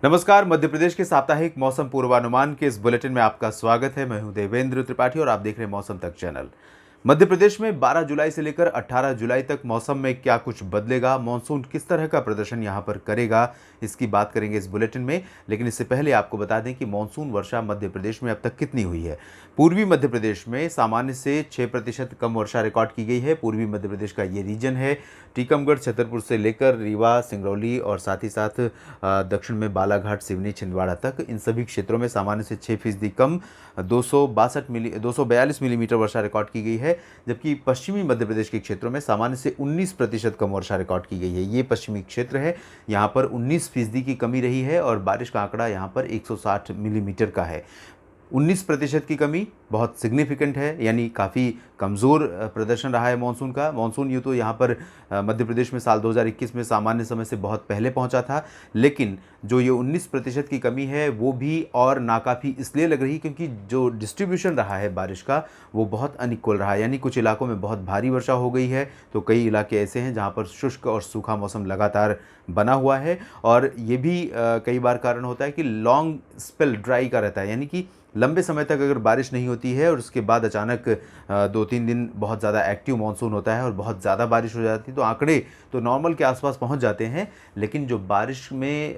नमस्कार। मध्य प्रदेश के साप्ताहिक मौसम पूर्वानुमान के इस बुलेटिन में आपका स्वागत है। मैं हूं देवेंद्र त्रिपाठी और आप देख रहे हैं मौसम तक चैनल। मध्य प्रदेश में 12 जुलाई से लेकर 18 जुलाई तक मौसम में क्या कुछ बदलेगा, मानसून किस तरह का प्रदर्शन यहां पर करेगा, इसकी बात करेंगे इस बुलेटिन में। लेकिन इससे पहले आपको बता दें कि मानसून वर्षा मध्य प्रदेश में अब तक कितनी हुई है। पूर्वी मध्य प्रदेश में सामान्य से 6% कम वर्षा रिकॉर्ड की गई है। पूर्वी मध्य प्रदेश का ये रीजन है। टीकमगढ़, छतरपुर से लेकर रीवा, सिंगरौली और साथ ही साथ दक्षिण में बालाघाट, सिवनी, छिंदवाड़ा तक इन सभी क्षेत्रों में सामान्य से 6% कम 242 मिलीमीटर वर्षा रिकॉर्ड की गई है। जबकि पश्चिमी मध्य प्रदेश के क्षेत्रों में सामान्य से 19% कम वर्षा रिकॉर्ड की गई है। ये पश्चिमी क्षेत्र है, यहाँ पर 19% की कमी रही है और बारिश का आंकड़ा यहाँ पर 160 मिलीमीटर का है। 19% की कमी बहुत सिग्निफिकेंट है, यानी काफ़ी कमज़ोर प्रदर्शन रहा है मानसून का। मानसून यूँ तो यहाँ पर मध्य प्रदेश में साल 2021 में सामान्य समय से बहुत पहले पहुँचा था, लेकिन जो ये 19% की कमी है वो भी और नाकाफ़ी इसलिए लग रही क्योंकि जो डिस्ट्रीब्यूशन रहा है बारिश का वो बहुत अनइक्वल रहा है। यानी कुछ इलाकों में बहुत भारी वर्षा हो गई है तो कई इलाके ऐसे हैं जहाँ पर शुष्क और सूखा मौसम लगातार बना हुआ है। और ये भी कई बार कारण होता है कि लॉन्ग स्पेल ड्राई का रहता है, यानी कि लंबे समय तक अगर बारिश नहीं होती है और उसके बाद अचानक 2-3 दिन बहुत ज़्यादा एक्टिव मानसून होता है और बहुत ज़्यादा बारिश हो जाती है तो आंकड़े तो नॉर्मल के आसपास पहुंच जाते हैं। लेकिन जो बारिश में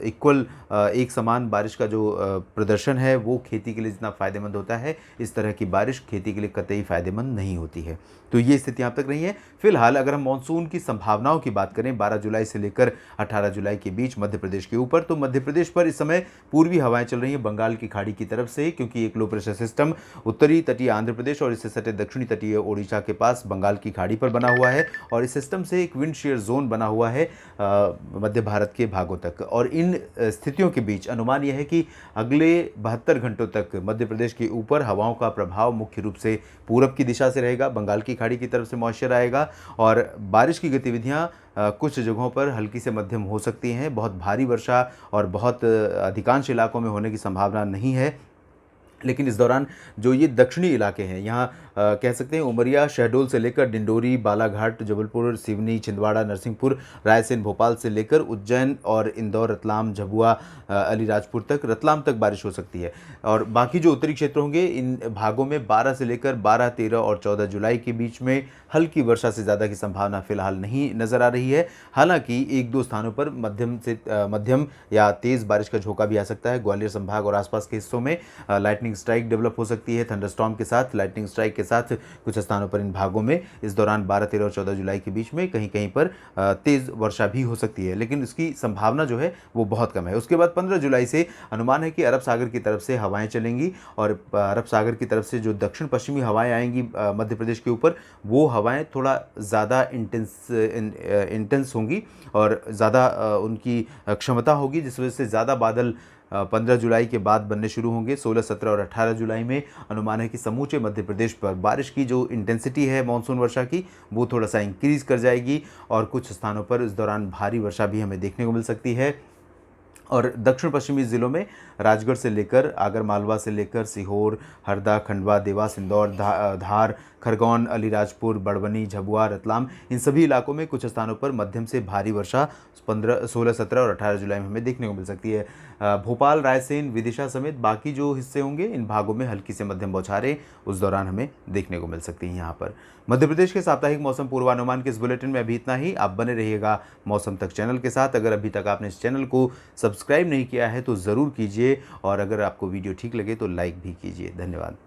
इक्वल एक समान बारिश का जो प्रदर्शन है वो खेती के लिए जितना फ़ायदेमंद होता है, इस तरह की बारिश खेती के लिए कतई फ़ायदेमंद नहीं होती है। तो ये स्थिति अब तक रही है। फिलहाल अगर हम मानसून की संभावनाओं की बात करें 12 जुलाई से लेकर 18 जुलाई के बीच मध्य प्रदेश के ऊपर, तो मध्य प्रदेश पर इस समय पूर्वी हवाएं चल रही हैं बंगाल की खाड़ी की तरफ से, क्योंकि एक लो प्रेशर सिस्टम उत्तरी तटीय आंध्र प्रदेश और इससे सटे दक्षिणी तटीय ओडिशा के पास बंगाल की खाड़ी पर बना हुआ है और इस सिस्टम से एक विंड शेयर जोन बना हुआ है मध्य भारत के भागों तक। और इन स्थितियों के बीच अनुमान यह है कि अगले 72 घंटों तक मध्य प्रदेश के ऊपर हवाओं का प्रभाव मुख्य रूप से पूरब की दिशा से रहेगा। बंगाल की खाड़ी की तरफ से मॉइस्चर आएगा और बारिश की गतिविधियां कुछ जगहों पर हल्की से मध्यम हो सकती हैं। बहुत भारी वर्षा और बहुत अधिकांश इलाकों में होने की संभावना नहीं है। लेकिन इस दौरान जो ये दक्षिणी इलाके हैं, यहाँ कह सकते हैं उमरिया, शहडोल से लेकर डिंडोरी, बालाघाट, जबलपुर, सिवनी, छिंदवाड़ा, नरसिंहपुर, रायसेन, भोपाल से लेकर उज्जैन और इंदौर, रतलाम, झबुआ, अलीराजपुर तक, रतलाम तक बारिश हो सकती है। और बाकी जो उत्तरी क्षेत्र होंगे इन भागों में 12 से लेकर 12, 13 और 14 जुलाई के बीच में हल्की वर्षा से ज़्यादा की संभावना फिलहाल नहीं नज़र आ रही है। हालांकि 1-2 स्थानों पर मध्यम या तेज़ बारिश का झोंका भी आ सकता है। ग्वालियर संभाग और आसपास के हिस्सों में लाइटनिंग स्ट्राइक डेवलप हो सकती है, थंडरस्टॉर्म के साथ। लाइटनिंग स्ट्राइक के साथ कुछ स्थानों पर इन भागों में इस दौरान 12, 13 और 14 जुलाई के बीच में कहीं कहीं पर तेज़ वर्षा भी हो सकती है, लेकिन इसकी संभावना जो है वो बहुत कम है। उसके बाद 15 जुलाई से अनुमान है कि अरब सागर की तरफ से हवाएं चलेंगी और अरब सागर की तरफ से जो दक्षिण पश्चिमी हवाएं आएंगी मध्य प्रदेश के ऊपर, वो हवाएं थोड़ा ज़्यादा इंटेंस होंगी और ज़्यादा उनकी क्षमता होगी, जिस वजह से ज़्यादा बादल 15 जुलाई के बाद बनने शुरू होंगे। 16, 17 और 18 जुलाई में अनुमान है कि समूचे मध्य प्रदेश पर बारिश की जो इंटेंसिटी है मानसून वर्षा की वो थोड़ा सा इंक्रीज कर जाएगी और कुछ स्थानों पर इस दौरान भारी वर्षा भी हमें देखने को मिल सकती है। और दक्षिण पश्चिमी ज़िलों में राजगढ़ से लेकर आगर मालवा से लेकर सीहोर, हरदा, खंडवा, देवास, इंदौर, धार, खरगोन, अलीराजपुर, बड़बनी, झबुआ, रतलाम, इन सभी इलाकों में कुछ स्थानों पर मध्यम से भारी वर्षा 15, 16, 17 और 18 जुलाई में हमें देखने को मिल सकती है। भोपाल, रायसेन, विदिशा समेत बाकी जो हिस्से होंगे इन भागों में हल्की से मध्यम बौछारें उस दौरान हमें देखने को मिल सकती हैं। यहाँ पर मध्य प्रदेश के साप्ताहिक मौसम पूर्वानुमान के इस बुलेटिन में अभी इतना ही। आप बने रहिएगा मौसम तक चैनल के साथ। अगर अभी तक आपने इस चैनल को सब्सक्राइब नहीं किया है तो ज़रूर कीजिए और अगर आपको वीडियो ठीक लगे तो लाइक भी कीजिए। धन्यवाद।